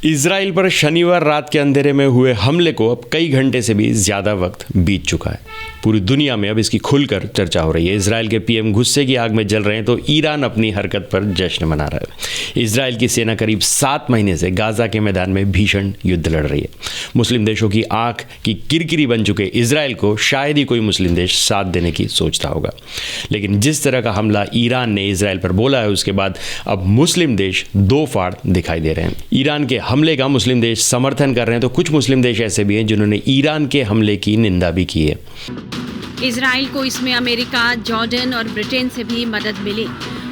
Israel पर शनिवार रात के अंधेरे में हुए हमले को अब कई घंटे से भी ज़्यादा वक्त बीत चुका है। पूरी दुनिया में अब इसकी खुलकर चर्चा हो रही है। इजराइल के पीएम गुस्से की आग में जल रहे हैं तो ईरान अपनी हरकत पर जश्न मना रहा है। इजराइल की सेना करीब 7 महीने से गाजा के मैदान में भीषण युद्ध लड़ रही है। मुस्लिम देशों की आंख की किरकिरी बन चुके इजराइल को शायद ही कोई मुस्लिम देश साथ देने की सोचता होगा, लेकिन जिस तरह का हमला ईरान ने इजराइल पर बोला है उसके बाद अब मुस्लिम देश दो फाड़ दिखाई दे रहे हैं। ईरान के हमले का मुस्लिम देश समर्थन कर रहे हैं तो कुछ मुस्लिम देश ऐसे भी हैं जिन्होंने ईरान के हमले की निंदा भी की है। इजराइल को इसमें अमेरिका, जॉर्डन और ब्रिटेन से भी मदद मिली।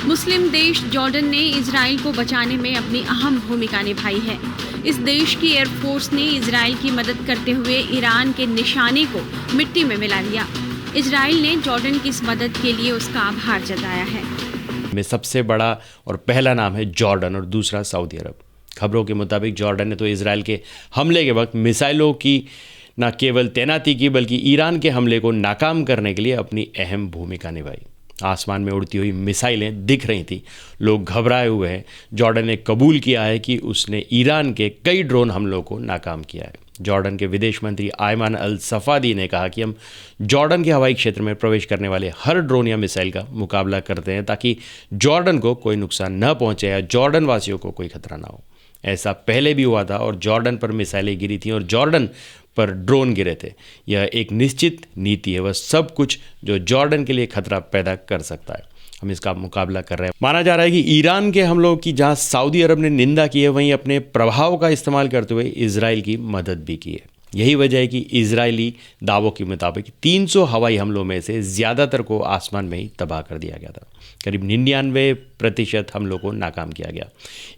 मुस्लिम देश जॉर्डन ने इजराइल को बचाने में अपनी अहम भूमिका निभाई है। इस देश की एयरफोर्स ने इजराइल की मदद करते हुए ईरान के निशाने को मिट्टी में मिला दिया। इजराइल ने जॉर्डन की इस मदद के लिए उसका आभार जताया है। में सबसे बड़ा और पहला नाम है जॉर्डन और दूसरा सऊदी अरब। खबरों के मुताबिक जॉर्डन ने तो इजराइल के हमले के वक्त मिसाइलों की न केवल तैनाती की बल्कि ईरान के हमले को नाकाम करने के लिए अपनी अहम भूमिका निभाई। आसमान में उड़ती हुई मिसाइलें दिख रही थी, लोग घबराए हुए हैं। जॉर्डन ने कबूल किया है कि उसने ईरान के कई ड्रोन हमलों को नाकाम किया है। जॉर्डन के विदेश मंत्री आयमान अल सफादी ने कहा कि हम जॉर्डन के हवाई क्षेत्र में प्रवेश करने वाले हर ड्रोन या मिसाइल का मुकाबला करते हैं ताकि जॉर्डन को कोई नुकसान न पहुंचे या जॉर्डन वासियों को कोई खतरा ना हो। ऐसा पहले भी हुआ था और जॉर्डन पर मिसाइलें गिरी थी और जॉर्डन पर ड्रोन गिरे थे। यह एक निश्चित नीति है, वह सब कुछ जो जॉर्डन के लिए खतरा पैदा कर सकता है, हम इसका मुकाबला कर रहे हैं। माना जा रहा है कि ईरान के हमलों की जहां सऊदी अरब ने निंदा की है, वहीं अपने प्रभाव का इस्तेमाल करते हुए इजराइल की मदद भी की है। यही वजह है कि इजरायली दावों के मुताबिक 300 हवाई हमलों में से ज़्यादातर को आसमान में ही तबाह कर दिया गया था। करीब 99% हमलों को नाकाम किया गया।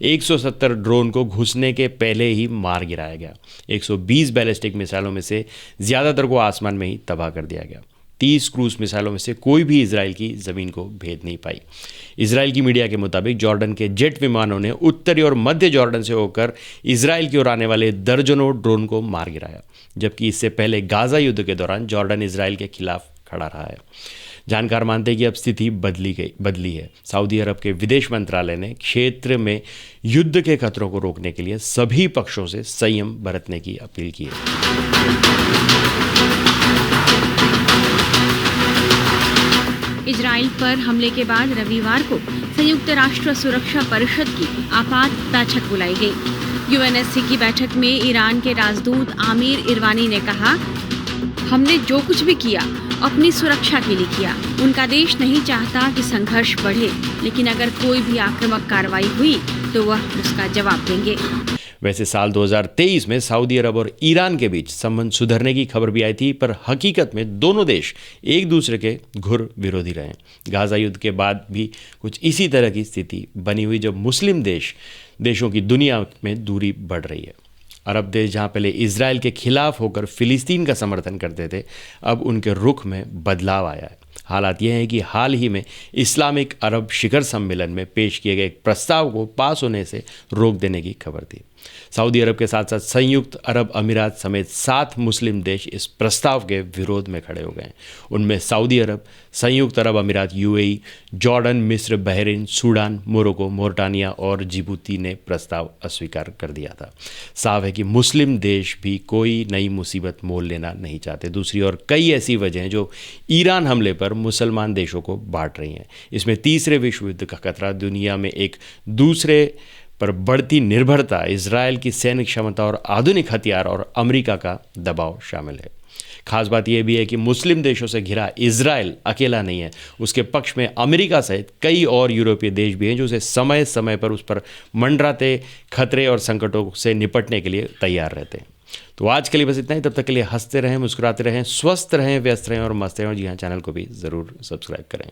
170 ड्रोन को घुसने के पहले ही मार गिराया गया। 120 बैलिस्टिक मिसाइलों में से ज़्यादातर को आसमान में ही तबाह कर दिया गया। 30 क्रूज मिसाइलों में से कोई भी इजराइल की ज़मीन को भेद नहीं पाई। इजराइल की मीडिया के मुताबिक जॉर्डन के जेट विमानों ने उत्तरी और मध्य जॉर्डन से होकर इजराइल की ओर आने वाले दर्जनों ड्रोन को मार गिराया, जबकि इससे पहले गाजा युद्ध के दौरान जॉर्डन इजराइल के खिलाफ खड़ा रहा है। जानकार मानते हैं कि अब स्थिति बदली है। सऊदी अरब के विदेश मंत्रालय ने क्षेत्र में युद्ध के खतरों को रोकने के लिए सभी पक्षों से संयम बरतने की अपील की है। इजराइल पर हमले के बाद रविवार को संयुक्त राष्ट्र सुरक्षा परिषद की आपात बैठक बुलाई गई। यूएनएससी की बैठक में ईरान के राजदूत आमिर इरवानी ने कहा, हमने जो कुछ भी किया अपनी सुरक्षा के लिए किया। उनका देश नहीं चाहता कि संघर्ष बढ़े, लेकिन अगर कोई भी आक्रामक कार्रवाई हुई तो वह उसका जवाब देंगे। वैसे साल 2023 में सऊदी अरब और ईरान के बीच संबंध सुधरने की खबर भी आई थी, पर हकीकत में दोनों देश एक दूसरे के घुर विरोधी रहे। गाजा युद्ध के बाद भी कुछ इसी तरह की स्थिति बनी हुई जब मुस्लिम देशों की दुनिया में दूरी बढ़ रही है। अरब देश जहां पहले इजराइल के खिलाफ होकर फिलिस्तीन का समर्थन करते थे, अब उनके रुख में बदलाव आया है। हालात यह है कि हाल ही में इस्लामिक अरब शिखर सम्मेलन में पेश किए गए एक प्रस्ताव को पास होने से रोक देने की खबर थी। सऊदी अरब के साथ साथ संयुक्त अरब अमीरात समेत 7 मुस्लिम देश इस प्रस्ताव के विरोध में खड़े हो गए। उनमें सऊदी अरब, संयुक्त अरब अमीरात यूएई, जॉर्डन, मिस्र, बहरीन, सूडान, मोरक्को, मोरटानिया और जिबूती ने प्रस्ताव अस्वीकार कर दिया था। साफ है कि मुस्लिम देश भी कोई नई मुसीबत मोल लेना नहीं चाहते। दूसरी ओर कई ऐसी वजहें जो ईरान हमले पर मुसलमान देशों को बांट रही हैं। इसमें तीसरे विश्व युद्ध का खतरा, दुनिया में एक दूसरे पर बढ़ती निर्भरता, इजराइल की सैन्य क्षमता और आधुनिक हथियार और अमेरिका का दबाव शामिल है। खास बात यह भी है कि मुस्लिम देशों से घिरा इजराइल अकेला नहीं है। उसके पक्ष में अमेरिका सहित कई और यूरोपीय देश भी हैं जो उसे समय समय पर उस पर मंडराते खतरे और संकटों से निपटने के लिए तैयार रहते हैं। तो आज के लिए बस इतना ही। तब तक के लिए हंसते रहें, मुस्कुराते रहें, स्वस्थ रहें, व्यस्त रहें और मस्त रहें। और जी हाँ, चैनल को भी ज़रूर सब्सक्राइब करें।